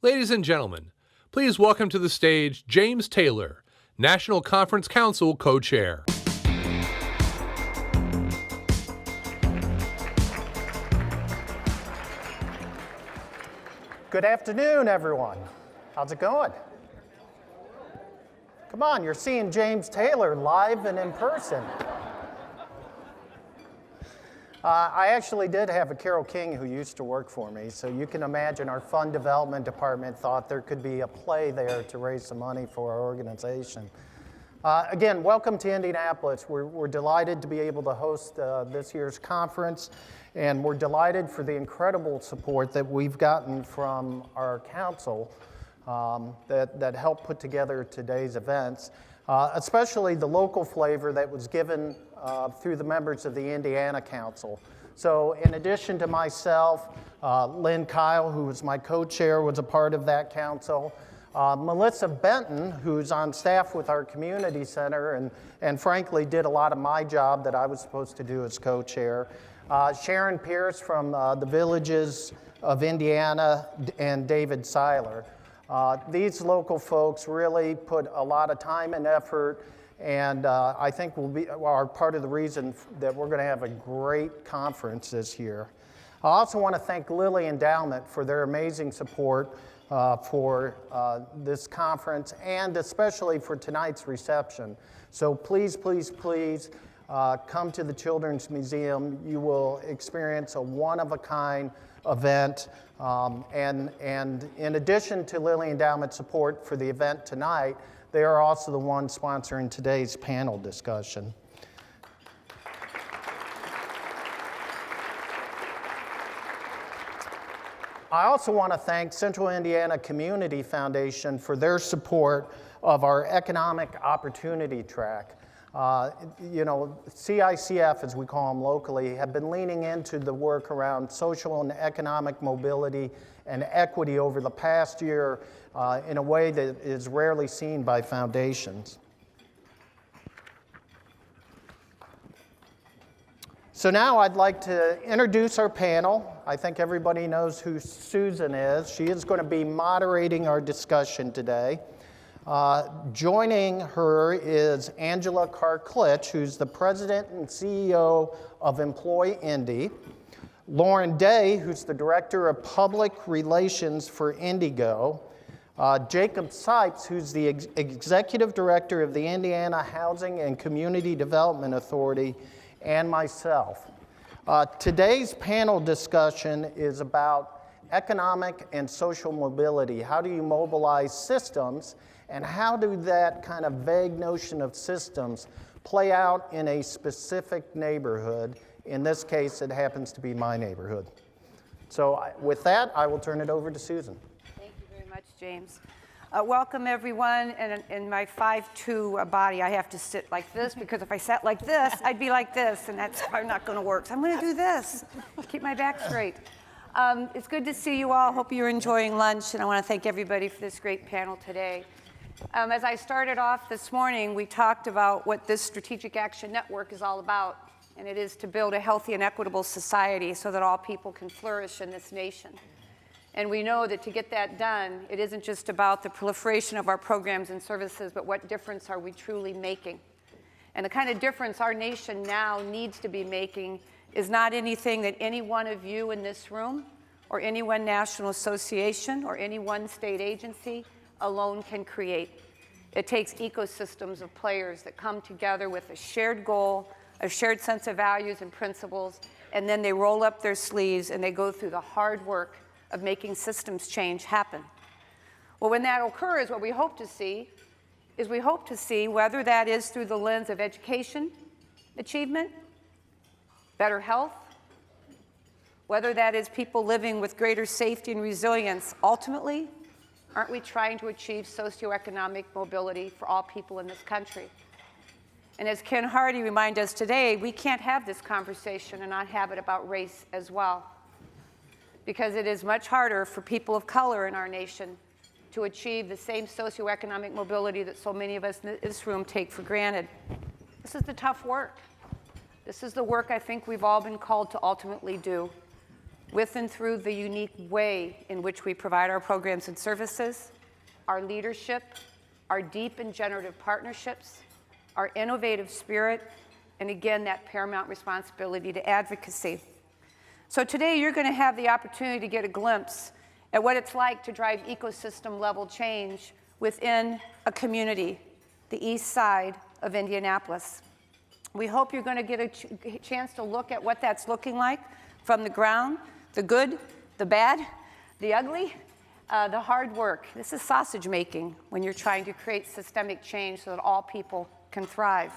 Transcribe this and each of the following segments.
Ladies and gentlemen, please welcome to the stage James Taylor, National Conference Council Co-Chair. Good afternoon, everyone. How's it going? Come on, you're seeing James Taylor live and in person. I actually did have a Carol King who used to work for me, so you can imagine our fund development department thought there could be a play there to raise some money for our organization. Again, welcome to Indianapolis. We're delighted to be able to host this year's conference, and we're delighted for the incredible support that we've gotten from our council that helped put together today's events, especially the local flavor that was given through the members of the Indiana Council. So in addition to myself, Lynn Kyle, who was my co-chair, was a part of that council. Melissa Benton, who's on staff with our community center and frankly did a lot of my job that I was supposed to do as co-chair. Sharon Pierce from the Villages of Indiana, and David Seiler. These local folks really put a lot of time and effort, and I think are part of the reason that we're going to have a great conference this year. I also want to thank Lilly Endowment for their amazing support for this conference and especially for tonight's reception. So please, please, please come to the Children's Museum. You will experience a one-of-a-kind event. And in addition to Lilly Endowment support for the event tonight, they are also the ones sponsoring today's panel discussion. I also want to thank Central Indiana Community Foundation for their support of our economic opportunity track. CICF, as we call them locally, have been leaning into the work around social and economic mobility and equity over the past year in a way that is rarely seen by foundations. So now I'd like to introduce our panel. I think everybody knows who Susan is. She is going to be moderating our discussion today. Joining her is Angela Carr Klitzsch, who's the president and CEO of EmployIndy. Lauren Day, who's the director of public relations for Indigo. Jacob Sipe, who's the executive director of the Indiana Housing and Community Development Authority, and myself. Today's panel discussion is about economic and social mobility. How do you mobilize systems, and how do that kind of vague notion of systems play out in a specific neighborhood? In this case, it happens to be my neighborhood. So with that, I will turn it over to Susan. Thank you very much, James. Welcome, everyone. And in my 5'2" body, I have to sit like this, because if I sat like this, I'd be like this, and that's probably not going to work. So I'm going to do this, keep my back straight. It's good to see you all. Hope you're enjoying lunch, and I want to thank everybody for this great panel today. As I started off this morning, we talked about what this Strategic Action Network is all about, and it is to build a healthy and equitable society so that all people can flourish in this nation. And we know that to get that done, it isn't just about the proliferation of our programs and services, but what difference are we truly making? And the kind of difference our nation now needs to be making is not anything that any one of you in this room, or any one national association, or any one state agency alone can create. It takes ecosystems of players that come together with a shared goal, a shared sense of values and principles, and then they roll up their sleeves and they go through the hard work of making systems change happen. Well, when that occurs, what we hope to see is whether that is through the lens of education achievement, better health, whether that is people living with greater safety and resilience. Ultimately, aren't we trying to achieve socioeconomic mobility for all people in this country? And as Ken Hardy reminded us today, we can't have this conversation and not have it about race as well, because it is much harder for people of color in our nation to achieve the same socioeconomic mobility that so many of us in this room take for granted. This is the tough work. This is the work I think we've all been called to ultimately do. with and through the unique way in which we provide our programs and services, our leadership, our deep and generative partnerships, our innovative spirit, and again, that paramount responsibility to advocacy. So today you're going to have the opportunity to get a glimpse at what it's like to drive ecosystem level change within a community, the east side of Indianapolis. We hope you're going to get a chance to look at what that's looking like from the ground, the good, the bad, the ugly, the hard work. This is sausage making when you're trying to create systemic change so that all people can thrive.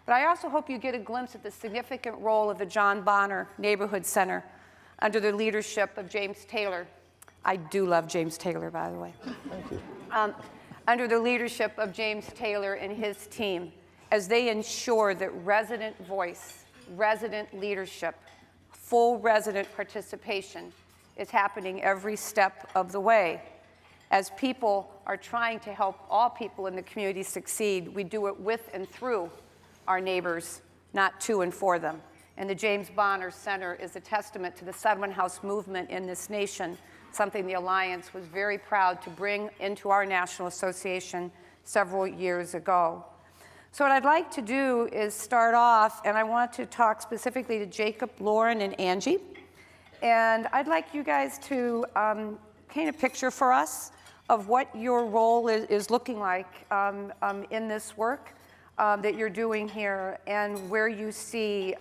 But I also hope you get a glimpse at the significant role of the John Bonner Neighborhood Center under the leadership of James Taylor. I do love James Taylor, by the way. Thank you. Under the leadership of James Taylor and his team, as they ensure that resident voice, resident leadership, full resident participation is happening every step of the way. As people are trying to help all people in the community succeed, we do it with and through our neighbors, not to and for them. And the James Bonner Center is a testament to the Settlement House movement in this nation, something the Alliance was very proud to bring into our national association several years ago. So what I'd like to do is start off, and I want to talk specifically to Jacob, Lauren, and Angie. And I'd like you guys to paint a picture for us of what your role is looking like in this work that you're doing here, and where you see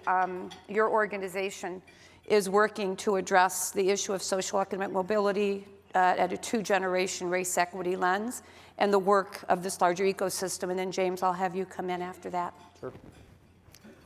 your organization is working to address the issue of social economic mobility at a two-generation race equity lens, and the work of this larger ecosystem. And then James, I'll have you come in after that. Sure.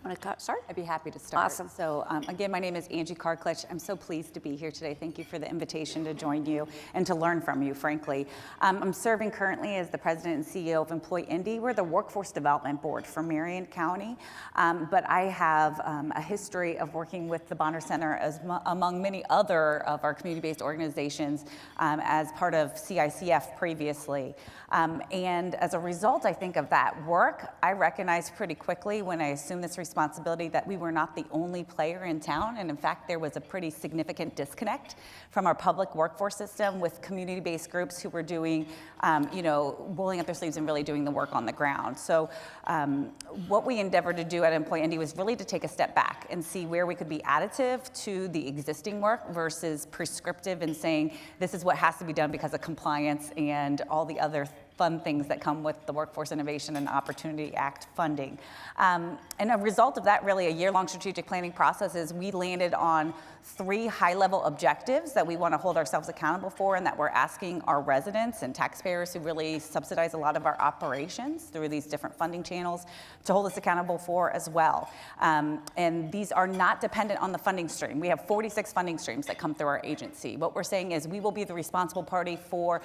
Want to start? I'd be happy to start. Awesome. So again, my name is Angie Carter. Klitzsch. I'm so pleased to be here today. Thank you for the invitation to join you and to learn from you, frankly. I'm serving currently as the president and CEO of EmployIndy. We're the workforce development board for Marion County, but I have a history of working with the Bonner Center among many other of our community-based organizations as part of CICF previously. And as a result, I think, of that work, I recognized pretty quickly when I assumed this responsibility that we were not the only player in town. And in fact, there was a pretty significant disconnect from our public workforce system with community-based groups who were doing, rolling up their sleeves and really doing the work on the ground. So what we endeavored to do at EmployIndy was really to take a step back and see where we could be additive to the existing work versus prescriptive and saying, this is what has to be done because of compliance and all the other fun things that come with the Workforce Innovation and Opportunity Act funding. And a result of that, really a year-long strategic planning process, is we landed on 3 high-level objectives that we want to hold ourselves accountable for, and that we're asking our residents and taxpayers who really subsidize a lot of our operations through these different funding channels to hold us accountable for as well. And these are not dependent on the funding stream. We have 46 funding streams that come through our agency. What we're saying is we will be the responsible party for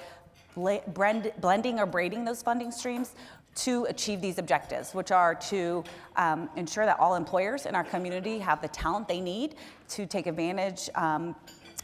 blending or braiding those funding streams to achieve these objectives, which are to ensure that all employers in our community have the talent they need to take advantage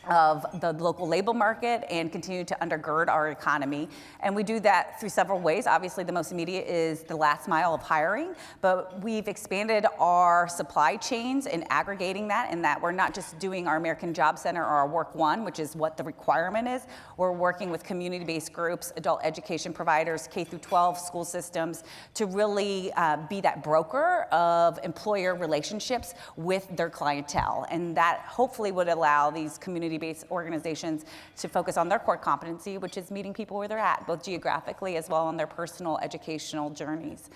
of the local labor market and continue to undergird our economy. And we do that through several ways. Obviously, the most immediate is the last mile of hiring, but we've expanded our supply chains and aggregating that, in that we're not just doing our American Job Center or our Work One, which is what the requirement is. We're working with community-based groups, adult education providers, K-12 school systems, to really be that broker of employer relationships with their clientele. And that hopefully would allow these community-based organizations to focus on their core competency, which is meeting people where they're at, both geographically as well on their personal educational journeys.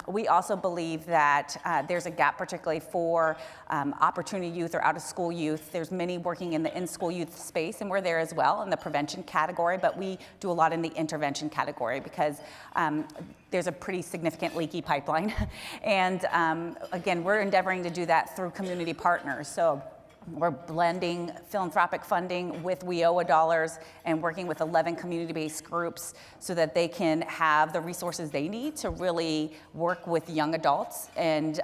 We also believe that there's a gap, particularly for opportunity youth or out-of-school youth. There's many working in the in-school youth space, and we're there as well in the prevention category, but we do a lot in the intervention category because there's a pretty significant leaky pipeline. And again, we're endeavoring to do that through community partners. So we're blending philanthropic funding with WIOA dollars and working with 11 community-based groups so that they can have the resources they need to really work with young adults and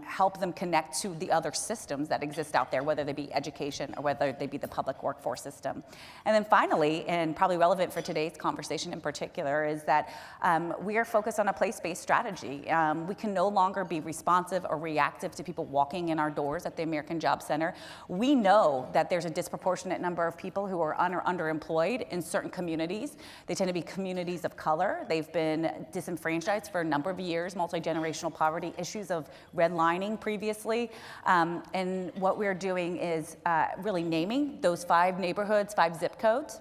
help them connect to the other systems that exist out there, whether they be education or whether they be the public workforce system. And then finally, and probably relevant for today's conversation in particular, is that we are focused on a place-based strategy. We can no longer be responsive or reactive to people walking in our doors at the American Job Center. We know that there's a disproportionate number of people who are underemployed in certain communities. They tend to be communities of color. They've been disenfranchised for a number of years, multi-generational poverty, issues of redlining previously. And what we're doing is really naming those 5 neighborhoods, 5 zip codes,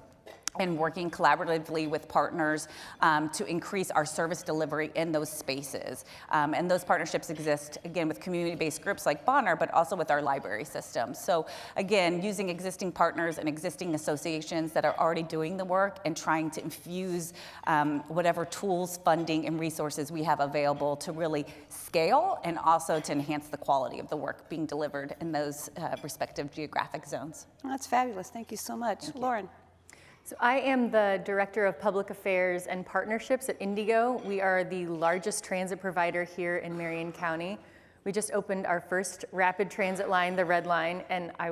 and working collaboratively with partners to increase our service delivery in those spaces. And those partnerships exist, again, with community-based groups like Bonner, but also with our library system. So again, using existing partners and existing associations that are already doing the work and trying to infuse whatever tools, funding, and resources we have available to really scale and also to enhance the quality of the work being delivered in those respective geographic zones. Well, that's fabulous. Thank you so much. Lauren. So I am the Director of Public Affairs and Partnerships at IndyGo. We are the largest transit provider here in Marion County. We just opened our first rapid transit line, the Red Line, and I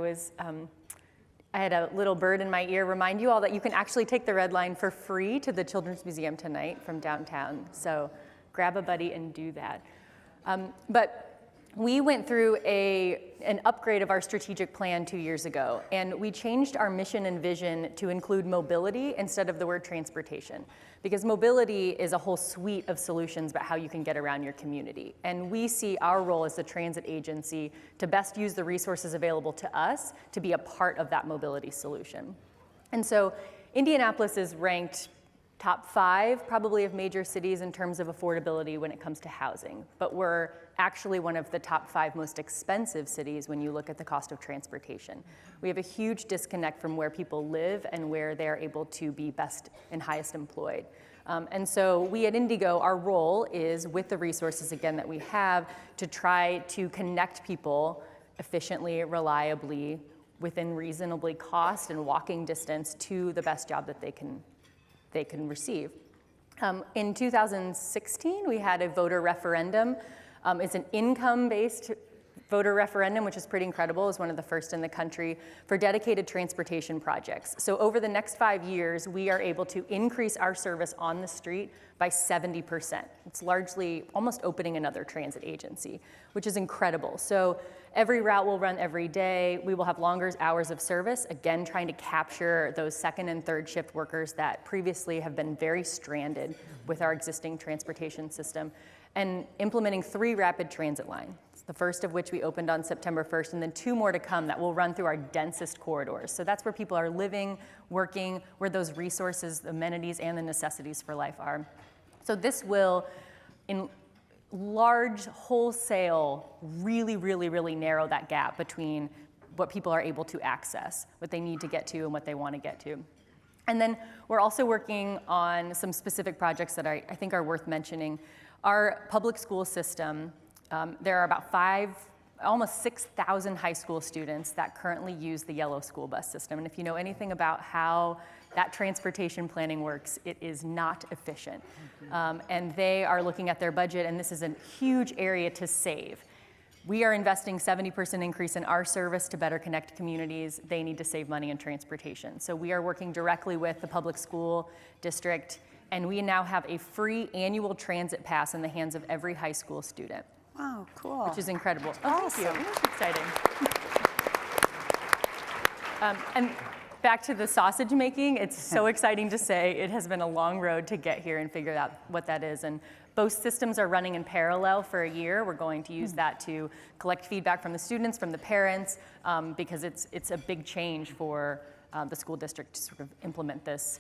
had a little bird in my ear remind you all that you can actually take the Red Line for free to the Children's Museum tonight from downtown. So grab a buddy and do that. But we went through an upgrade of our strategic plan 2 years ago, and we changed our mission and vision to include mobility instead of the word transportation, because mobility is a whole suite of solutions about how you can get around your community. And we see our role as the transit agency to best use the resources available to us to be a part of that mobility solution. And so Indianapolis is ranked top 5 probably of major cities in terms of affordability when it comes to housing, but we're actually one of the top 5 most expensive cities when you look at the cost of transportation. We have a huge disconnect from where people live and where they're able to be best and highest employed. And so we at IndyGo, our role is, with the resources again that we have, to try to connect people efficiently, reliably, within reasonably cost and walking distance to the best job that they can receive. In 2016, we had a voter referendum. It's an income-based voter referendum, which is pretty incredible. It's one of the first in the country for dedicated transportation projects. So over the next 5 years, we are able to increase our service on the street by 70%. It's largely almost opening another transit agency, which is incredible. So every route will run every day. We will have longer hours of service, again, trying to capture those second and third shift workers that previously have been very stranded with our existing transportation system, and implementing 3 rapid transit lines, the first of which we opened on September 1st, and then 2 more to come that will run through our densest corridors. So that's where people are living, working, where those resources, the amenities, and the necessities for life are. So this will, in large wholesale, really narrow that gap between what people are able to access, what they need to get to, and what they want to get to. And then we're also working on some specific projects that I think are worth mentioning. Our public school system, there are about almost 6,000 high school students that currently use the yellow school bus system. And if you know anything about how that transportation planning works, it is not efficient. And they are looking at their budget, and this is a huge area to save. We are investing 70% increase in our service to better connect communities. They need to save money in transportation. So we are working directly with the public school district, and we now have a free annual transit pass in the hands of every high school student. Wow, cool. Which is incredible. Awesome. Thank you. That's exciting. And back to the sausage making, it's so exciting to say it has been a long road to get here and figure out what that is. And both systems are running in parallel for a year. We're going to use that to collect feedback from the students, from the parents, because it's a big change for the school district to sort of implement this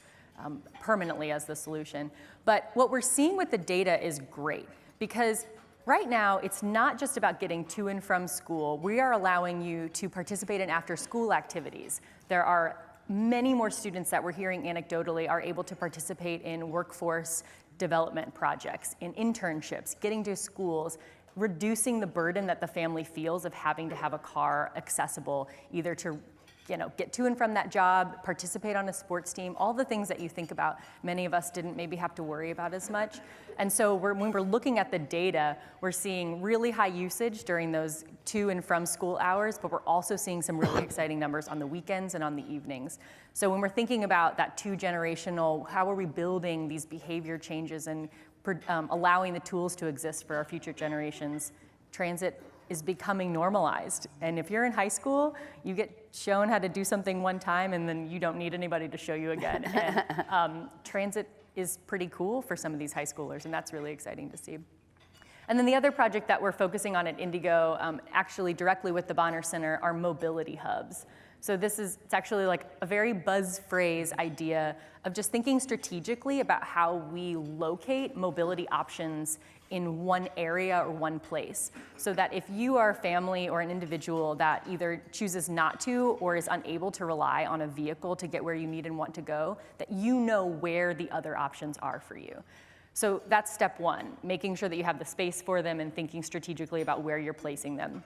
permanently as the solution. But what we're seeing with the data is great, because right now it's not just about getting to and from school. We are allowing you to participate in after-school activities. There are many more students that we're hearing anecdotally are able to participate in workforce development projects, in internships, getting to schools, reducing the burden that the family feels of having to have a car accessible, either to get to and from that job, participate on a sports team, all the things that you think about. Many of us didn't maybe have to worry about as much. And so when we're looking at the data, we're seeing really high usage during those to and from school hours, but we're also seeing some really exciting numbers on the weekends and on the evenings. So when we're thinking about that 2-generational, how are we building these behavior changes and allowing the tools to exist for our future generations, transit is becoming normalized. And if you're in high school, you get shown how to do something one time and then you don't need anybody to show you again. And transit is pretty cool for some of these high schoolers, and that's really exciting to see. And then the other project that we're focusing on at IndyGo, actually directly with the Bonner Center, are mobility hubs. So it's actually like a very buzz phrase idea of just thinking strategically about how we locate mobility options in one area or one place. So that if you are a family or an individual that either chooses not to or is unable to rely on a vehicle to get where you need and want to go, that you know where the other options are for you. So that's step one, making sure that you have the space for them and thinking strategically about where you're placing them.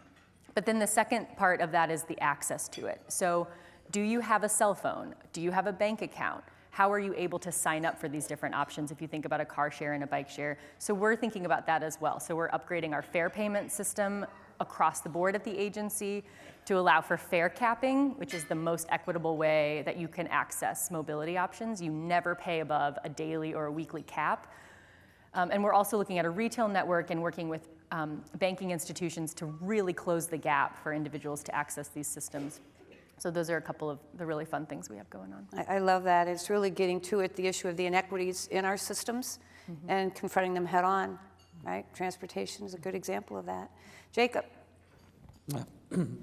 But then the second part of that is the access to it. So do you have a cell phone? Do you have a bank account? How are you able to sign up for these different options if you think about a car share and a bike share? So we're thinking about that as well. So we're upgrading our fare payment system across the board at the agency to allow for fare capping, which is the most equitable way that you can access mobility options. You never pay above a daily or a weekly cap. And we're also looking at a retail network and working with banking institutions to really close the gap for individuals to access these systems. So those are a couple of the really fun things we have going on. I love that. It's really getting to it, the issue of the inequities in our systems and confronting them head on, right? Transportation is a good example of that. Jacob.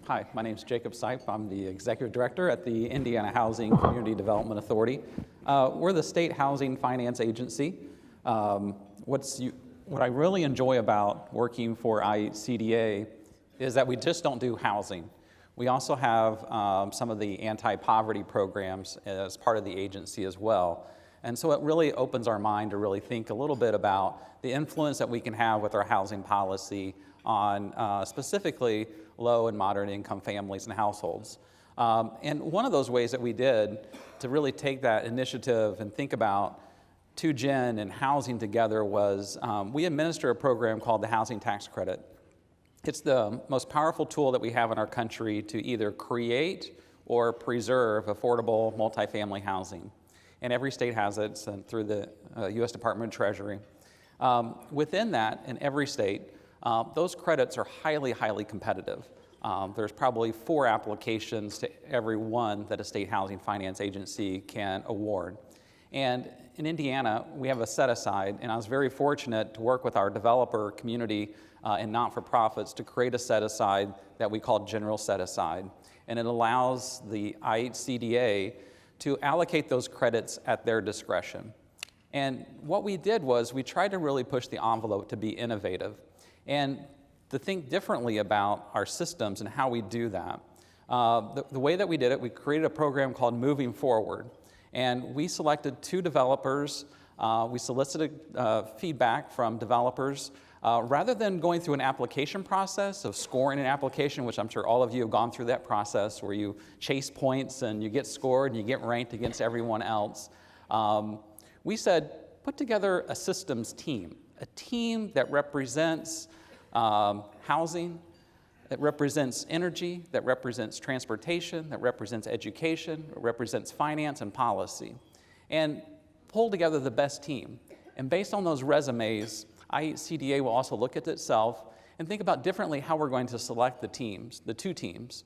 Hi, my name is Jacob Sipe. I'm the Executive Director at the Indiana Housing Community Development Authority. We're the state housing finance agency. What I really enjoy about working for ICDA is that we just don't do housing. We also have some of the anti-poverty programs as part of the agency as well. And so it really opens our mind to really think a little bit about the influence that we can have with our housing policy on specifically low and moderate income families and households. And one of those ways that we did to really take that initiative and think about 2Gen and housing together was we administer a program called the Housing Tax Credit. It's the most powerful tool that we have in our country to either create or preserve affordable multifamily housing. And every state has it through the U.S. Department of Treasury. Within that, in every state, those credits are highly, highly competitive. There's probably 4 applications to every one that a state housing finance agency can award. And in Indiana, we have a set-aside, and I was very fortunate to work with our developer community and not-for-profits to create a set-aside that we call General Set-Aside. And it allows the ICDA to allocate those credits at their discretion. And what we did was we tried to really push the envelope to be innovative and to think differently about our systems and how we do that. The way that we did it, we created a program called Moving Forward. And we selected 2 developers. We solicited feedback from developers. Rather than going through an application process of scoring an application, which I'm sure all of you have gone through that process where you chase points and you get scored and you get ranked against everyone else, we said, put together a systems team, a team that represents housing, that represents energy, that represents transportation, that represents education, that represents finance and policy, and pull together the best team. And based on those resumes, ICDA will also look at itself and think about differently how we're going to select the teams, the 2 teams.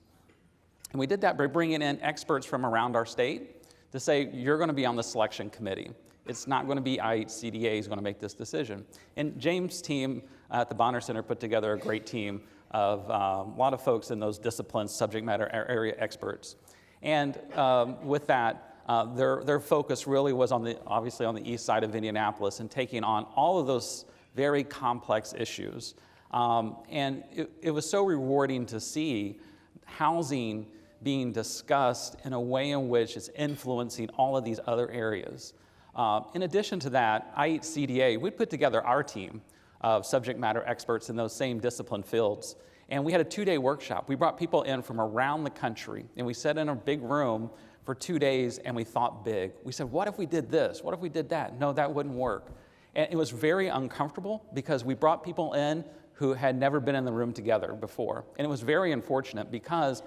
And we did that by bringing in experts from around our state to say, you're going to be on the selection committee. It's not going to be ICDA who's going to make this decision. And James' team at the Bonner Center put together a great team of a lot of folks in those disciplines, subject matter area experts. And with that, their focus really was obviously on the east side of Indianapolis and taking on all of those very complex issues. And it was so rewarding to see housing being discussed in a way in which it's influencing all of these other areas. In addition to that, ICDA, we put together our team of subject matter experts in those same discipline fields. And we had a 2-day workshop. We brought people in from around the country, and we sat in a big room for 2 days, and we thought big. We said, what if we did this? What if we did that? No, that wouldn't work. And it was very uncomfortable because we brought people in who had never been in the room together before. And it was very unfortunate because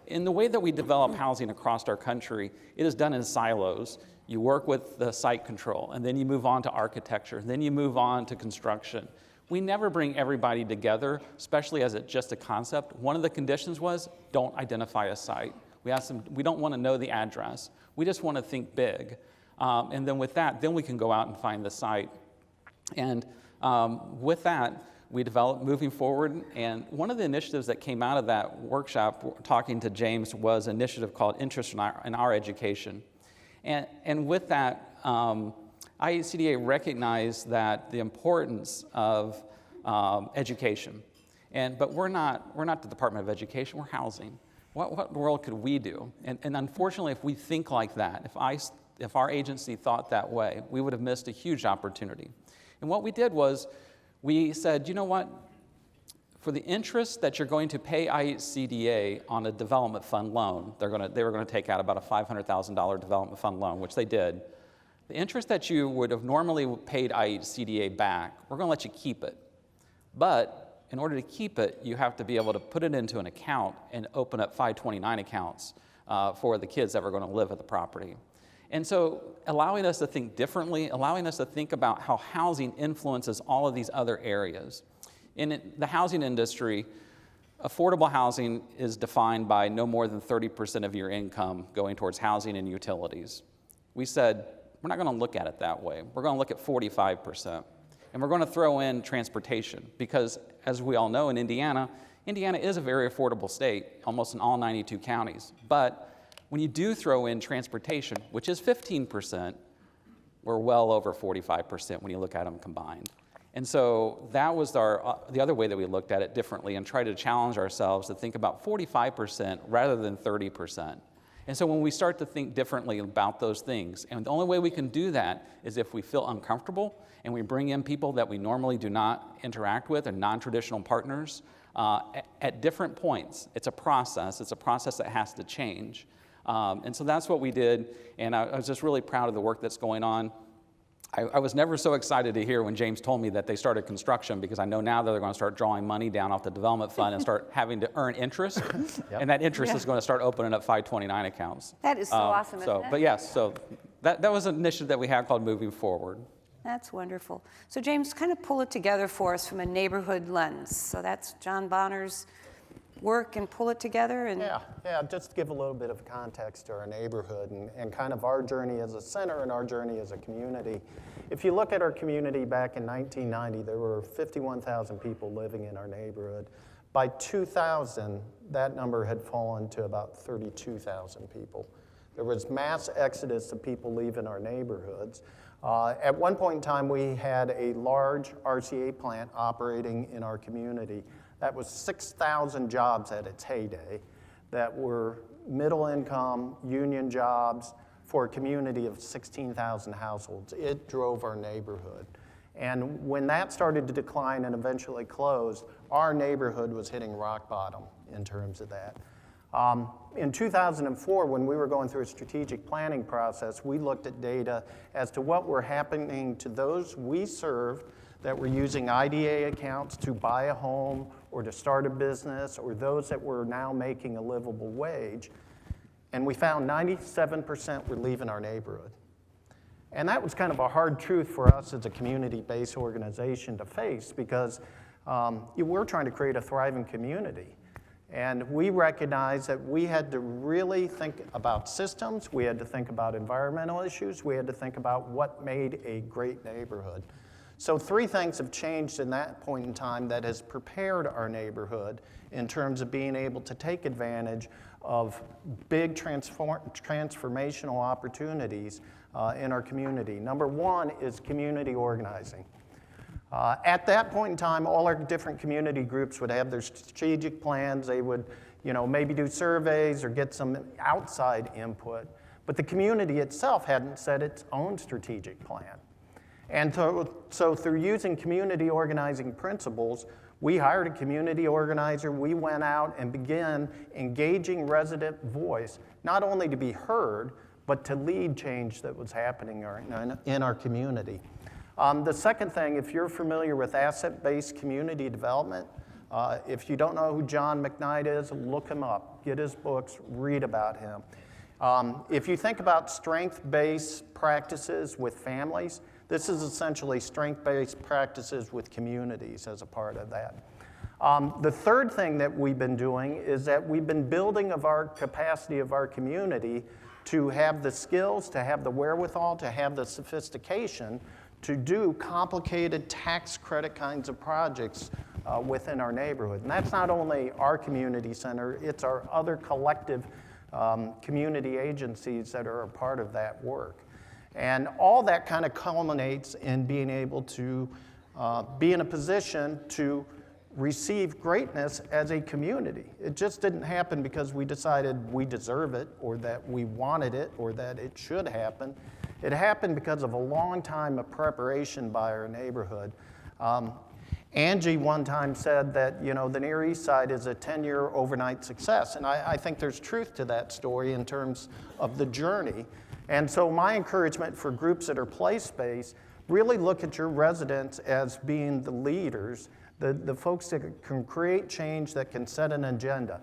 in the way that we develop housing across our country, it is done in silos. You work with the site control, and then you move on to architecture, and then you move on to construction. We never bring everybody together, especially as it's just a concept. One of the conditions was don't identify a site. We asked them, we don't want to know the address. We just want to think big. And then with that, then we can go out and find the site. And with that, we developed moving forward. And one of the initiatives that came out of that workshop, talking to James, was an initiative called Interest in Our Education. And with that, ICDA recognized that the importance of education. But we're not the Department of Education, we're housing. What world could we do? And unfortunately, if we think like that, if our agency thought that way, we would have missed a huge opportunity. And what we did was, we said, you know what? For the interest that you're going to pay ICDA on a development fund loan, they were going to take out about a $500,000 development fund loan, which they did. The interest that you would have normally paid ICDA back, we're going to let you keep it. But in order to keep it, you have to be able to put it into an account and open up 529 accounts for the kids that were going to live at the property. And so allowing us to think differently, allowing us to think about how housing influences all of these other areas. In the housing industry, affordable housing is defined by no more than 30% of your income going towards housing and utilities. We said, we're not going to look at it that way. We're going to look at 45%. And we're going to throw in transportation because, as we all know, in Indiana is a very affordable state, almost in all 92 counties. But when you do throw in transportation, which is 15%, we're well over 45% when you look at them combined. And so that was the other way that we looked at it differently and tried to challenge ourselves to think about 45% rather than 30%. And so when we start to think differently about those things, and the only way we can do that is if we feel uncomfortable and we bring in people that we normally do not interact with, or non-traditional partners, at different points. It's a process that has to change. And so that's what we did, and I was just really proud of the work that's going on. I was never so excited to hear when James told me that they started construction, because I know now that they're going to start drawing money down off the development fund and start having to earn interest, and that interest is going to start opening up 529 accounts. That is so awesome, isn't it? But yes, so that was an initiative that we had called Moving Forward. That's wonderful. So James, kind of pull it together for us from a neighborhood lens. So that's John Bonner's work, and pull it together. And yeah, just to give a little bit of context to our neighborhood and kind of our journey as a center and our journey as a community. If you look at our community back in 1990, there were 51,000 people living in our neighborhood. By 2000, that number had fallen to about 32,000 people. There was mass exodus of people leaving our neighborhoods. At one point in time, we had a large RCA plant operating in our community. That was 6,000 jobs at its heyday that were middle income, union jobs for a community of 16,000 households. It drove our neighborhood. And when that started to decline and eventually closed, our neighborhood was hitting rock bottom in terms of that. In 2004, when we were going through a strategic planning process, we looked at data as to what were happening to those we served that were using IDA accounts to buy a home or to start a business, or those that were now making a livable wage. And we found 97% were leaving our neighborhood. And that was kind of a hard truth for us as a community-based organization to face, because we're trying to create a thriving community. And we recognized that we had to really think about systems, we had to think about environmental issues, we had to think about what made a great neighborhood. So 3 things have changed in that point in time that has prepared our neighborhood in terms of being able to take advantage of big transformational opportunities in our community. Number 1 is community organizing. At that point in time, all our different community groups would have their strategic plans. They would, maybe do surveys or get some outside input. But the community itself hadn't set its own strategic plan. And so through using community organizing principles, we hired a community organizer. We went out and began engaging resident voice, not only to be heard, but to lead change that was happening in our community. The second thing, if you're familiar with asset-based community development, if you don't know who John McKnight is, look him up, get his books, read about him. If you think about strength-based practices with families, this is essentially strength-based practices with communities as a part of that. The third thing that we've been doing is that we've been building of our capacity of our community to have the skills, to have the wherewithal, to have the sophistication to do complicated tax credit kinds of projects within our neighborhood. And that's not only our community center, it's our other collective community agencies that are a part of that work. And all that kind of culminates in being able to be in a position to receive greatness as a community. It just didn't happen because we decided we deserve it or that we wanted it or that it should happen. It happened because of a long time of preparation by our neighborhood. Angie one time said that, the Near East Side is a 10-year overnight success. And I think there's truth to that story in terms of the journey. And so my encouragement for groups that are place-based, really look at your residents as being the leaders, the folks that can create change, that can set an agenda.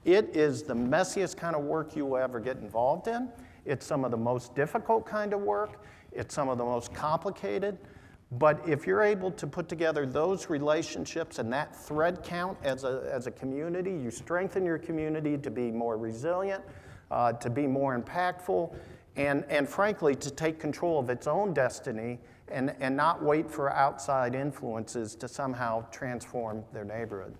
It is the messiest kind of work you will ever get involved in. It's some of the most difficult kind of work. It's some of the most complicated. But if you're able to put together those relationships and that thread count as a community, you strengthen your community to be more resilient, to be more impactful, and frankly, to take control of its own destiny and not wait for outside influences to somehow transform their neighborhood.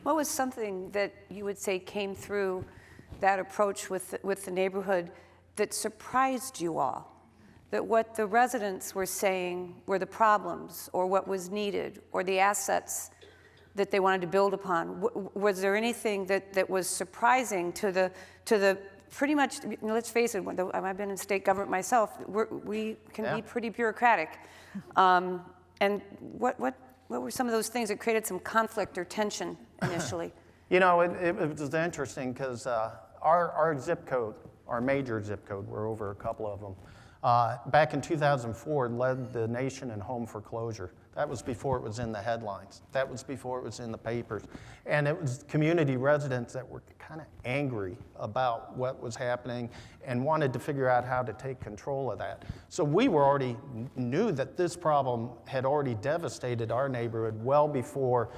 What was something that you would say came through that approach with the neighborhood that surprised you all? That what the residents were saying were the problems or what was needed or the assets that they wanted to build upon? Was there anything that was surprising to the pretty much, let's face it, I've been in state government myself, we can be pretty bureaucratic. And what were some of those things that created some conflict or tension initially? It was interesting because our zip code, our major zip code, we're over a couple of them, back in 2004 led the nation in home foreclosure. That was before it was in the headlines. That was before it was in the papers. And it was community residents that were kind of angry about what was happening and wanted to figure out how to take control of that. So we already knew that this problem had already devastated our neighborhood well before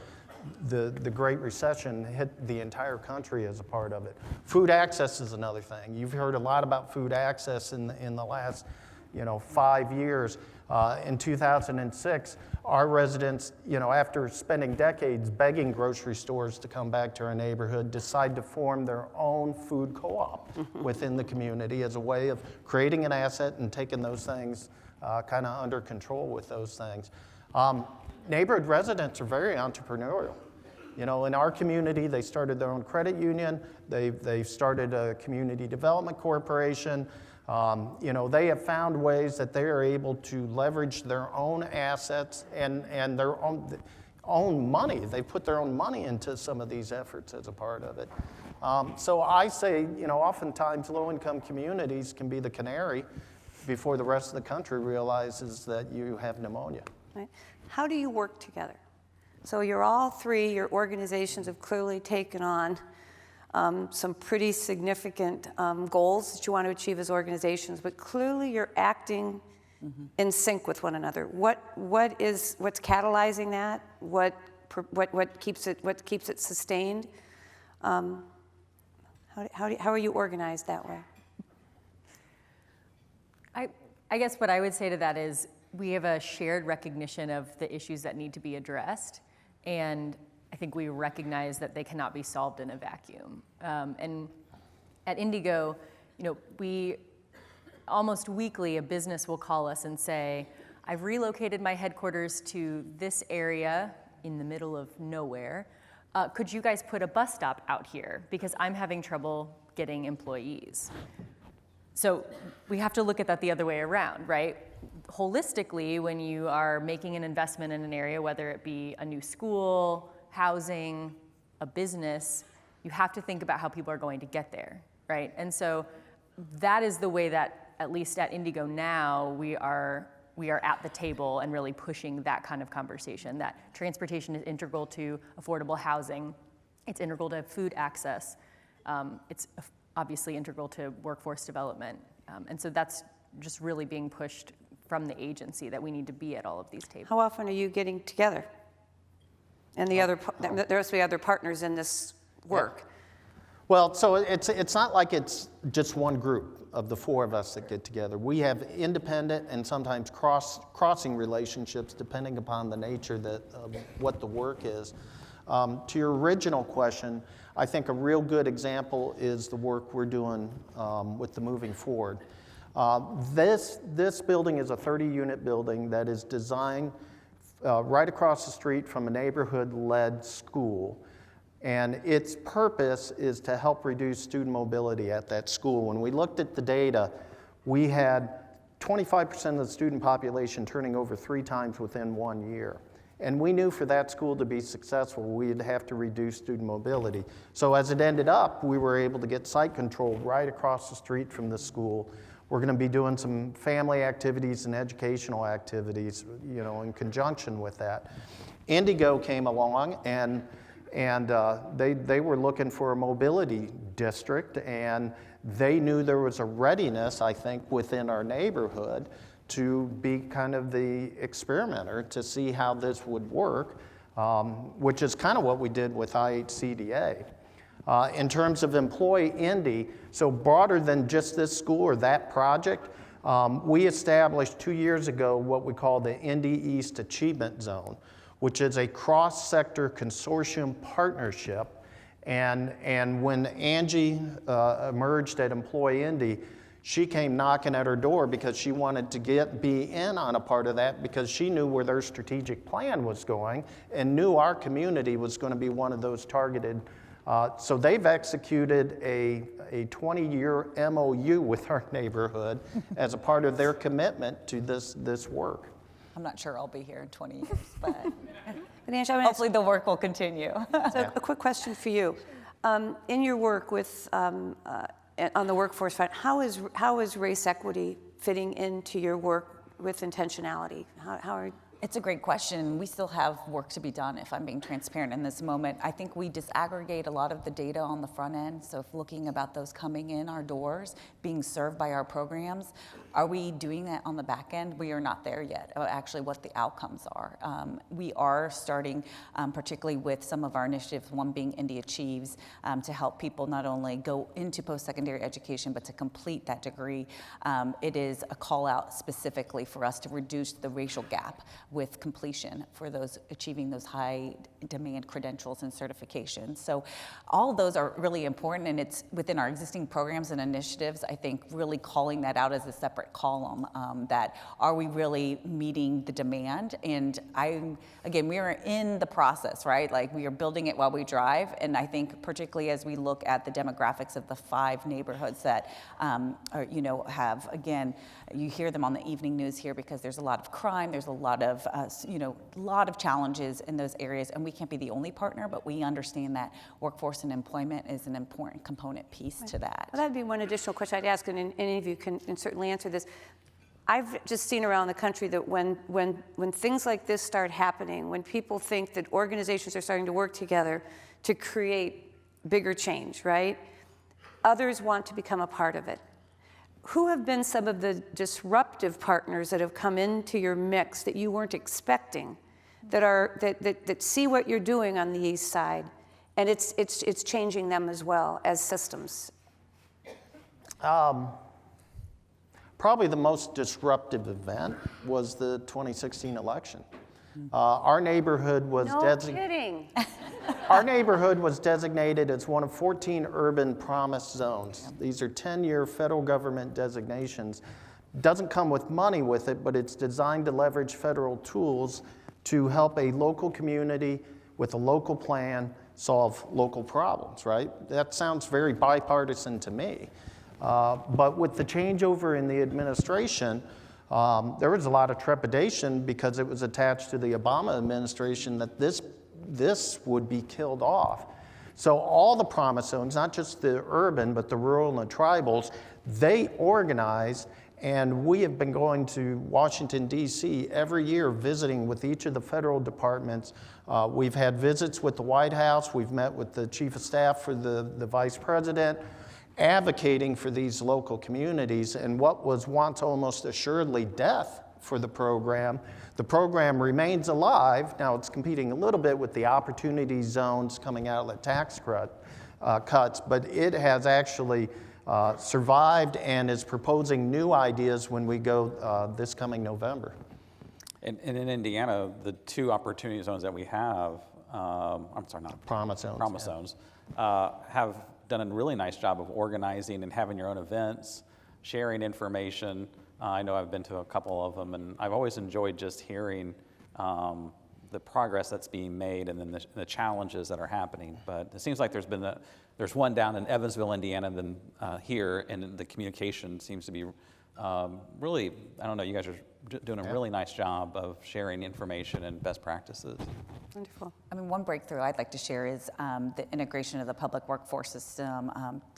the Great Recession hit the entire country as a part of it. Food access is another thing. You've heard a lot about food access in the last 5 years. In 2006, our residents, after spending decades begging grocery stores to come back to our neighborhood, decide to form their own food co-op within the community as a way of creating an asset and taking those things kind of under control with those things. Neighborhood residents are very entrepreneurial. In our community, they started their own credit union. They've started a community development corporation. They have found ways that they are able to leverage their own assets and their own money. They put their own money into some of these efforts as a part of it. So I say, oftentimes low-income communities can be the canary before the rest of the country realizes that you have pneumonia. Right. How do you work together? So you're all three, your organizations have clearly taken on some pretty significant goals that you want to achieve as organizations, but clearly you're acting in sync with one another. What's catalyzing that? What keeps it sustained? How are you organized that way? I guess what I would say to that is we have a shared recognition of the issues that need to be addressed, and I think we recognize that they cannot be solved in a vacuum. And at Indigo, we almost weekly a business will call us and say, I've relocated my headquarters to this area in the middle of nowhere. Could you guys put a bus stop out here? Because I'm having trouble getting employees. So we have to look at that the other way around, right? Holistically, when you are making an investment in an area, whether it be a new school, housing, a business, you have to think about how people are going to get there, right? And so that is the way that, at least at Indigo now, we are at the table and really pushing that kind of conversation, that transportation is integral to affordable housing, it's integral to food access, it's obviously integral to workforce development. And so that's just really being pushed from the agency, that we need to be at all of these tables. How often are you getting together? And the rest of the other partners in this work? Well, so it's not like it's just one group of the four of us that get together. We have independent and sometimes crossing relationships depending upon the nature of what the work is. To your original question, I think a real good example is the work we're doing with the Moving Forward. This building is a 30-unit building that is designed right across the street from a neighborhood-led school. And its purpose is to help reduce student mobility at that school. When we looked at the data, we had 25% of the student population turning over 3 times within 1 year. And we knew for that school to be successful, we'd have to reduce student mobility. So as it ended up, we were able to get site control right across the street from the school. We're going to be doing some family activities and educational activities, in conjunction with that. Indigo came along, and they were looking for a mobility district, and they knew there was a readiness, I think, within our neighborhood to be kind of the experimenter to see how this would work, which is kind of what we did with IHCDA. In terms of EmployIndy, so broader than just this school or that project, we established 2 years ago what we call the Indy East Achievement Zone, which is a cross-sector consortium partnership. And when Angie emerged at EmployIndy, she came knocking at her door because she wanted to be in on a part of that, because she knew where their strategic plan was going and knew our community was going to be one of those targeted. So they've executed a 20-year MOU with our neighborhood as a part of their commitment to this work. I'm not sure I'll be here in 20 years, but Angie, hopefully the work will continue. So a quick question for you. In your work with on the workforce front, how is race equity fitting into your work with intentionality? How are It's a great question. We still have work to be done, if I'm being transparent in this moment. I think we disaggregate a lot of the data on the front end. So if looking about those coming in our doors, being served by our programs, are we doing that on the back end? We are not there yet, actually what the outcomes are. We are starting, particularly with some of our initiatives, one being Indy Achieves, to help people not only go into post-secondary education, but to complete that degree. It is a call out specifically for us to reduce the racial gap with completion for those achieving those high demand credentials and certifications. So all of those are really important, and it's within our existing programs and initiatives, I think really calling that out as a separate column, that are we really meeting the demand? And again, we are in the process, right? Like we are building it while we drive, and I think particularly as we look at the demographics of the 5 neighborhoods that have, again, you hear them on the evening news here because there's a lot of crime, there's a lot of challenges in those areas, and we can't be the only partner, but we understand that workforce and employment is an important component piece to that. Well, that'd be one additional question I'd ask, and any of you can certainly answer this. I've just seen around the country that when things like this start happening, when people think that organizations are starting to work together to create bigger change, right? Others want to become a part of it. Who have been some of the disruptive partners that have come into your mix that you weren't expecting, that see what you're doing on the East Side, and it's changing them as well as systems? Probably the most disruptive event was the 2016 election. Our neighborhood was Our neighborhood was designated as one of 14 urban promise zones. These are 10-year federal government designations. Doesn't come with money with it, but it's designed to leverage federal tools to help a local community with a local plan solve local problems, right? That sounds very bipartisan to me. But with the changeover in the administration, there was a lot of trepidation because it was attached to the Obama administration that this would be killed off. So all the promise zones, not just the urban, but the rural and the tribals, they organized, and we have been going to Washington, D.C. every year visiting with each of the federal departments. We've had visits with the White House. We've met with the chief of staff for the vice president. advocating for these local communities. And what was once almost assuredly death for the program remains alive. Now it's competing a little bit with the opportunity zones coming out of the tax cuts, but it has actually survived and is proposing new ideas when we go this coming November. And in Indiana, the 2 opportunity zones that we have, I'm sorry, not Promise zones. Promise zones, have done a really nice job of organizing and having your own events, sharing information. I know I've been to a couple of them, and I've always enjoyed just hearing the progress that's being made and then the challenges that are happening. But it seems like there's one down in Evansville, Indiana, than here, and the communication seems to be really, I don't know, you guys are doing a really nice job of sharing information and best practices. Wonderful. I mean, one breakthrough I'd like to share is the integration of the public workforce system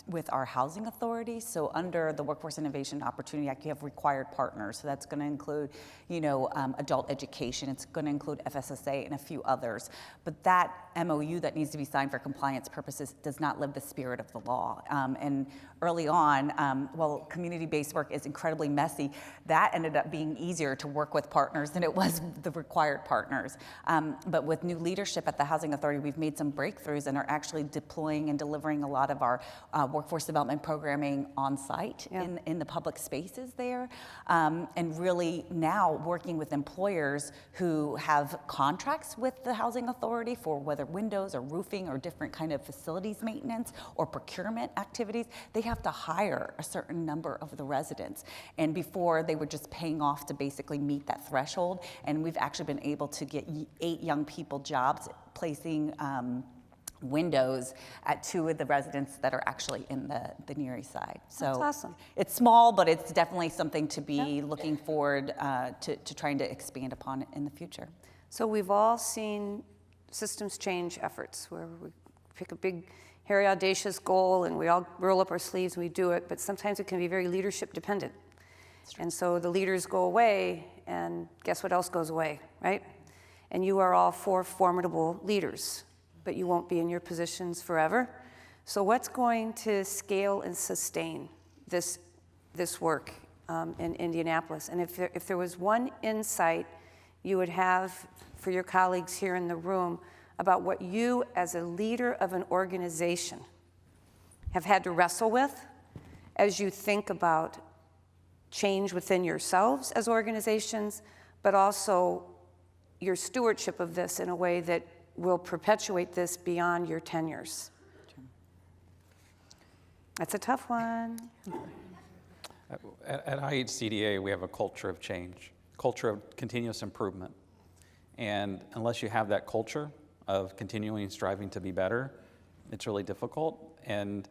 with our housing authority. So under the Workforce Innovation Opportunity Act, you have required partners. So that's going to include, adult education. It's going to include FSSA and a few others. But that MOU that needs to be signed for compliance purposes does not live the spirit of the law. And early on, while community-based work is incredibly messy, that ended up being easier to work with partners than it was the required partners. But with new leadership at the Housing Authority, we've made some breakthroughs and are actually deploying and delivering a lot of our workforce development programming on site in the public spaces there. And really now working with employers who have contracts with the Housing Authority for whether windows or roofing or different kind of facilities maintenance or procurement activities, they have to hire a certain number of the residents. And before they were just paying off to basically meet that threshold. And we've actually been able to get 8 young people jobs placing windows at 2 of the residents that are actually in the Near East Side. So that's awesome. It's small, but it's definitely something to be looking forward to trying to expand upon in the future. So we've all seen systems change efforts where we pick a big, hairy, audacious goal and we all roll up our sleeves and we do it, but sometimes it can be very leadership dependent. And so the leaders go away, and guess what else goes away, right? And you are all 4 formidable leaders, but you won't be in your positions forever. So what's going to scale and sustain this work in Indianapolis? And if there was one insight you would have for your colleagues here in the room about what you as a leader of an organization have had to wrestle with as you think about change within yourselves as organizations, but also your stewardship of this in a way that will perpetuate this beyond your tenures. That's a tough one. At IHCDA, we have a culture of change, culture of continuous improvement. And unless you have that culture of continuing striving to be better, it's really difficult. And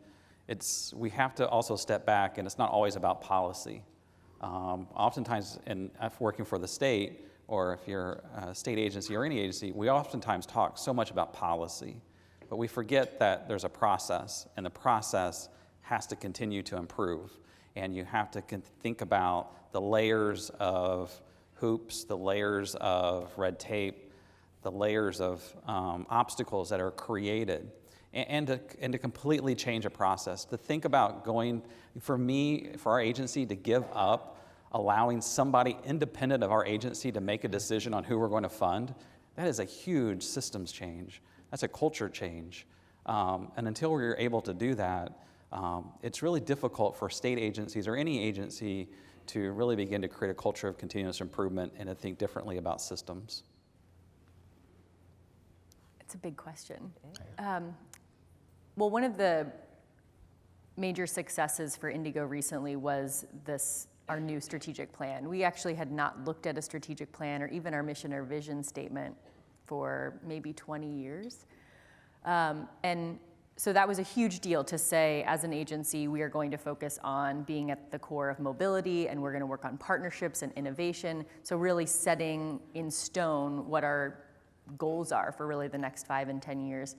we have to also step back, and it's not always about policy. Oftentimes, if working for the state, or if you're a state agency or any agency, we oftentimes talk so much about policy, but we forget that there's a process, and the process has to continue to improve. And you have to think about the layers of hoops, the layers of red tape, the layers of obstacles that are created, and to completely change a process. To think about going, for our agency to give up allowing somebody independent of our agency to make a decision on who we're going to fund, that is a huge systems change. That's a culture change. And until we're able to do that, it's really difficult for state agencies or any agency to really begin to create a culture of continuous improvement and to think differently about systems. It's a big question. Well, one of the major successes for Indigo recently was our new strategic plan. We actually had not looked at a strategic plan or even our mission or vision statement for maybe 20 years. And so that was a huge deal to say, as an agency, we are going to focus on being at the core of mobility, and we're going to work on partnerships and innovation. So really setting in stone what our goals are for really the next 5 and 10 years.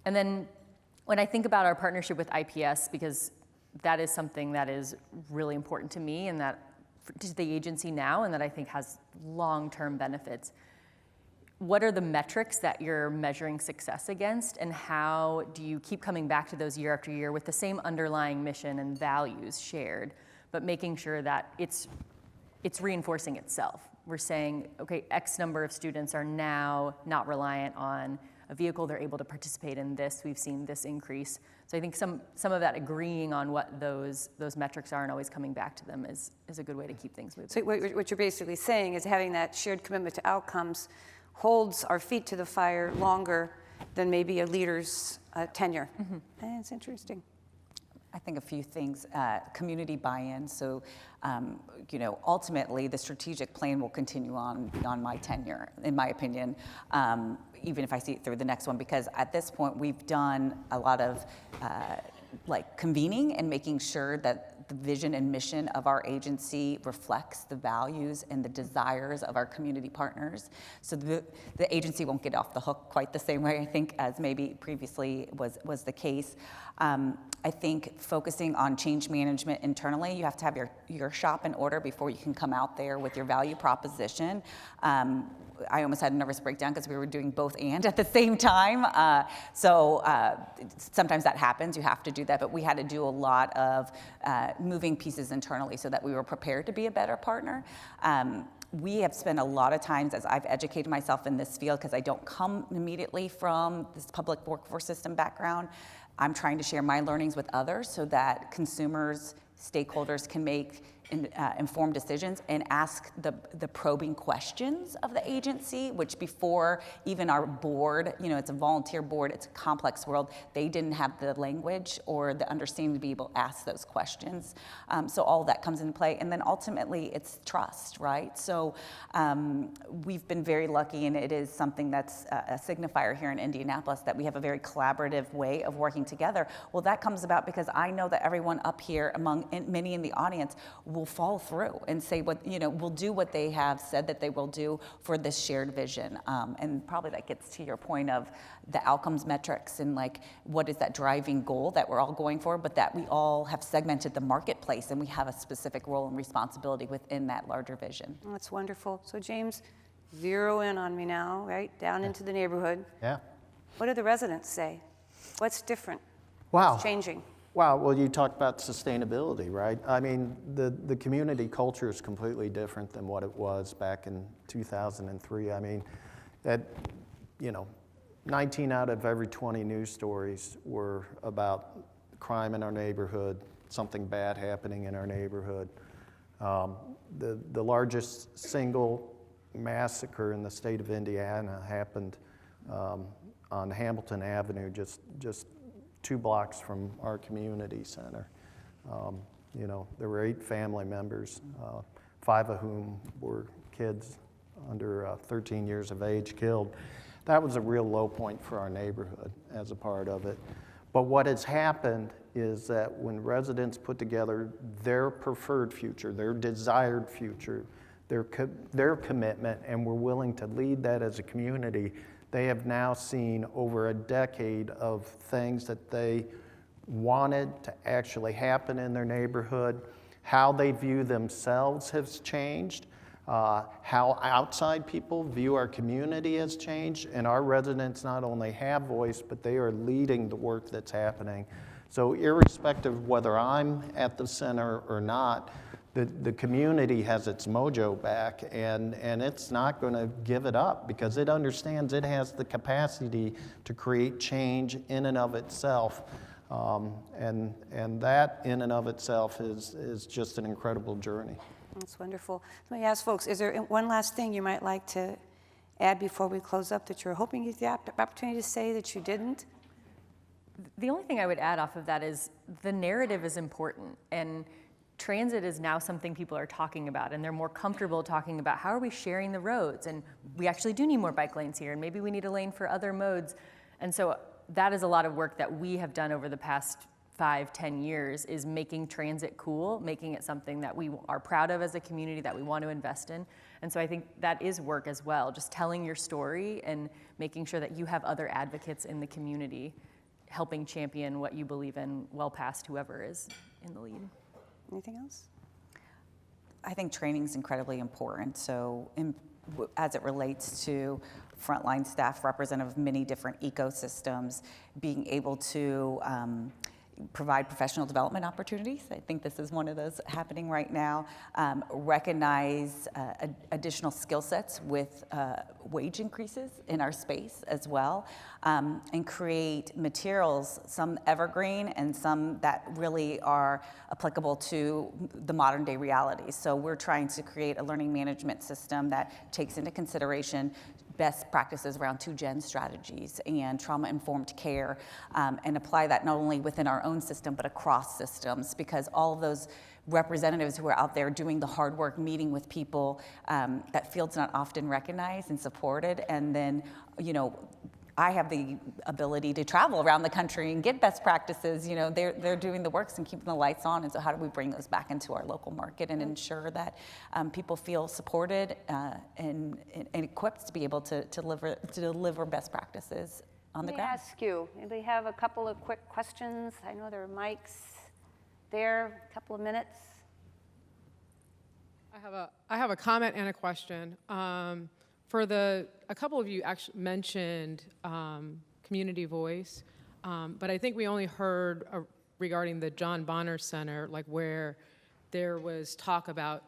And then when I think about our partnership with IPS, because that is something that is really important to me and that to the agency now, and that I think has long-term benefits. what are the metrics that you're measuring success against, and how do you keep coming back to those year after year with the same underlying mission and values shared, but making sure that it's reinforcing itself. We're saying, okay, X number of students are now not reliant on a vehicle, they're able to participate in this, we've seen this increase. So I think some of that agreeing on what those metrics are and always coming back to them is a good way to keep things moving. So what you're basically saying is having that shared commitment to outcomes holds our feet to the fire longer than maybe a leader's tenure. It's interesting. I think a few things, community buy-in. So, ultimately the strategic plan will continue on beyond my tenure, in my opinion, even if I see it through the next one, because at this point we've done a lot of convening and making sure that the vision and mission of our agency reflects the values and the desires of our community partners. So the agency won't get off the hook quite the same way, I think, as maybe previously was the case. I think focusing on change management internally, you have to have your shop in order before you can come out there with your value proposition. I almost had a nervous breakdown because we were doing both and at the same time. So sometimes that happens, you have to do that, but we had to do a lot of moving pieces internally so that we were prepared to be a better partner. We have spent a lot of times, as I've educated myself in this field, because I don't come immediately from this public workforce system background, I'm trying to share my learnings with others so that consumers, stakeholders can make informed decisions and ask the probing questions of the agency, which before even our board, it's a volunteer board, it's a complex world, they didn't have the language or the understanding to be able to ask those questions. So all of that comes into play. And then ultimately it's trust, right? So we've been very lucky, and it is something that's a signifier here in Indianapolis, that we have a very collaborative way of working together. Well, that comes about because I know that everyone up here, among many in the audience, will follow through and say will do what they have said that they will do for this shared vision. And probably that gets to your point of the outcomes metrics and what is that driving goal that we're all going for, but that we all have segmented the marketplace and we have a specific role and responsibility within that larger vision. Oh, that's wonderful. So James, zero in on me now, right? Down into the neighborhood. Yeah. What do the residents say? What's different? Wow. What's changing? Wow, well, you talked about sustainability, right? I mean, the community culture is completely different than what it was back in 2003. I mean, 19 out of every 20 news stories were about crime in our neighborhood, something bad happening in our neighborhood. The largest single massacre in the state of Indiana happened on Hamilton Avenue, just 2 blocks from our community center. There were 8 family members, 5 of whom were kids under 13 years of age killed. That was a real low point for our neighborhood as a part of it. But what has happened is that when residents put together their preferred future, their desired future, their commitment, and were willing to lead that as a community, they have now seen over a decade of things that they wanted to actually happen in their neighborhood. How they view themselves has changed. How outside people view our community has changed. And our residents not only have voice, but they are leading the work that's happening. So irrespective of whether I'm at the center or not, the community has its mojo back, and it's not going to give it up because it understands it has the capacity to create change in and of itself. And that in and of itself is just an incredible journey. That's wonderful. Let me ask folks, is there one last thing you might like to add before we close up that you're hoping you have the opportunity to say that you didn't? The only thing I would add off of that is the narrative is important, and transit is now something people are talking about, and they're more comfortable talking about how are we sharing the roads, and we actually do need more bike lanes here, and maybe we need a lane for other modes. And so that is a lot of work that we have done over the past 5-10 years, is making transit cool, making it something that we are proud of as a community, that we want to invest in. And so I think that is work as well, just telling your story and making sure that you have other advocates in the community helping champion what you believe in well past whoever is in the lead. Anything else? I think training is incredibly important. So as it relates to frontline staff representative of many different ecosystems, being able to provide professional development opportunities. I think this is one of those happening right now. Recognize additional skill sets with wage increases in our space as well, and create materials, some evergreen and some that really are applicable to the modern day realities. So we're trying to create a learning management system that takes into consideration best practices around 2-gen strategies and trauma-informed care, and apply that not only within our own system, but across systems, because all of those representatives who are out there doing the hard work, meeting with people, that field's not often recognized and supported. And then, I have the ability to travel around the country and get best practices. They're doing the works and keeping the lights on. And so how do we bring those back into our local market and ensure that people feel supported and equipped to be able to deliver best practices on the ground? Let me ask you, anybody have a couple of quick questions? I know there are mics there, a couple of minutes. I have a comment and a question. A couple of you actually mentioned community voice, but I think we only heard regarding the John Bonner Center, like where there was talk about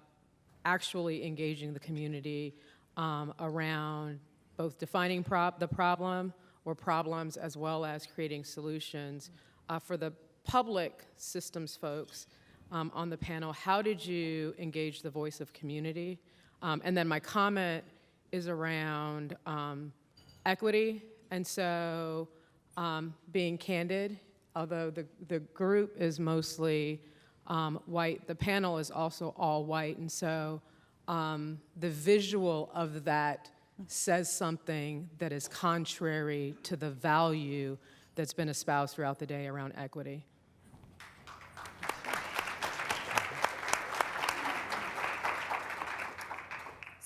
actually engaging the community around both defining the problem or problems as well as creating solutions. For the public systems folks on the panel, how did you engage the voice of community? And then my comment is around equity, and so being candid, although the group is mostly white, the panel is also all white, and so the visual of that says something that is contrary to the value that's been espoused throughout the day around equity.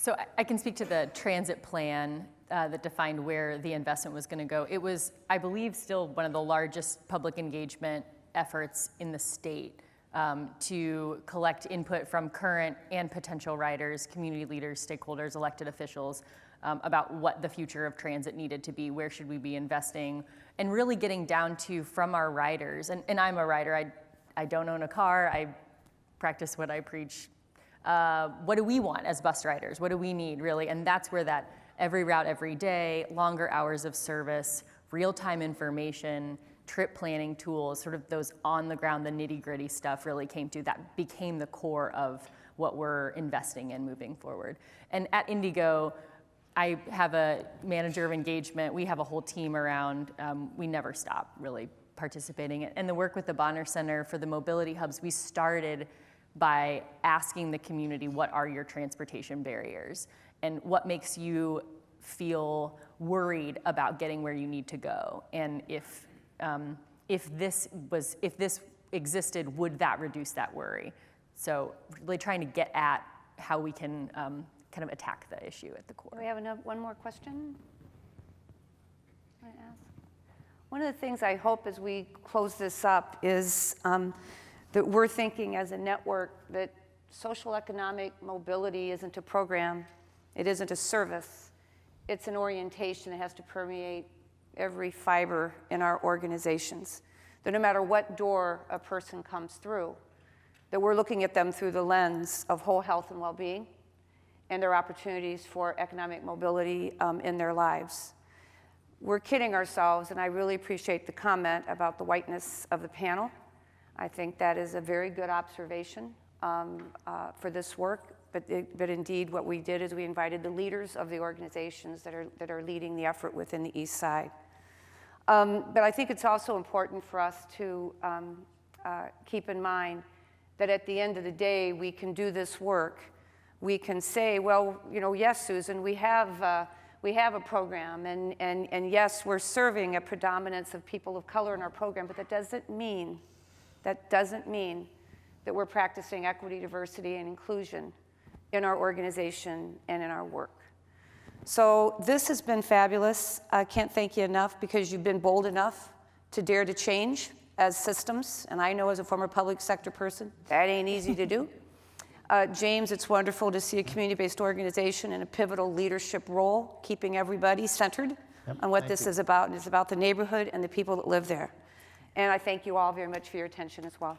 So I can speak to the transit plan that defined where the investment was going to go. It was, I believe, still one of the largest public engagement efforts in the state to collect input from current and potential riders, community leaders, stakeholders, elected officials about what the future of transit needed to be, where should we be investing, and really getting down to from our riders. And I'm a rider. I don't own a car. I practice what I preach. What do we want as bus riders? What do we need, really? And that's where that every route, every day, longer hours of service, real-time information, trip planning tools, sort of those on-the-ground, the nitty-gritty stuff really came to. That became the core of what we're investing in moving forward. And at Indigo, I have a manager of engagement. We have a whole team around. We never stop really participating. And the work with the Bonner Center for the mobility hubs, we started by asking the community, what are your transportation barriers? And what makes you feel worried about getting where you need to go? And if this existed, would that reduce that worry? So really trying to get at how we can kind of attack the issue at the core. Do we have one more question? Want to ask? One of the things I hope as we close this up is that we're thinking as a network that social economic mobility isn't a program, it isn't a service, it's an orientation that has to permeate every fiber in our organizations. That no matter what door a person comes through, that we're looking at them through the lens of whole health and well-being and their opportunities for economic mobility in their lives. We're kidding ourselves, and I really appreciate the comment about the whiteness of the panel. I think that is a very good observation for this work, but indeed what we did is we invited the leaders of the organizations that are leading the effort within the East Side. But I think it's also important for us to keep in mind that at the end of the day, we can do this work. We can say, well, yes, Susan, we have a program, and yes, we're serving a predominance of people of color in our program, but that doesn't mean that we're practicing equity, diversity, and inclusion in our organization and in our work. So this has been fabulous. I can't thank you enough because you've been bold enough to dare to change as systems, and I know as a former public sector person, that ain't easy to do. James, it's wonderful to see a community-based organization in a pivotal leadership role, keeping everybody centered on what this is about. And it's about the neighborhood and the people that live there. And I thank you all very much for your attention as well.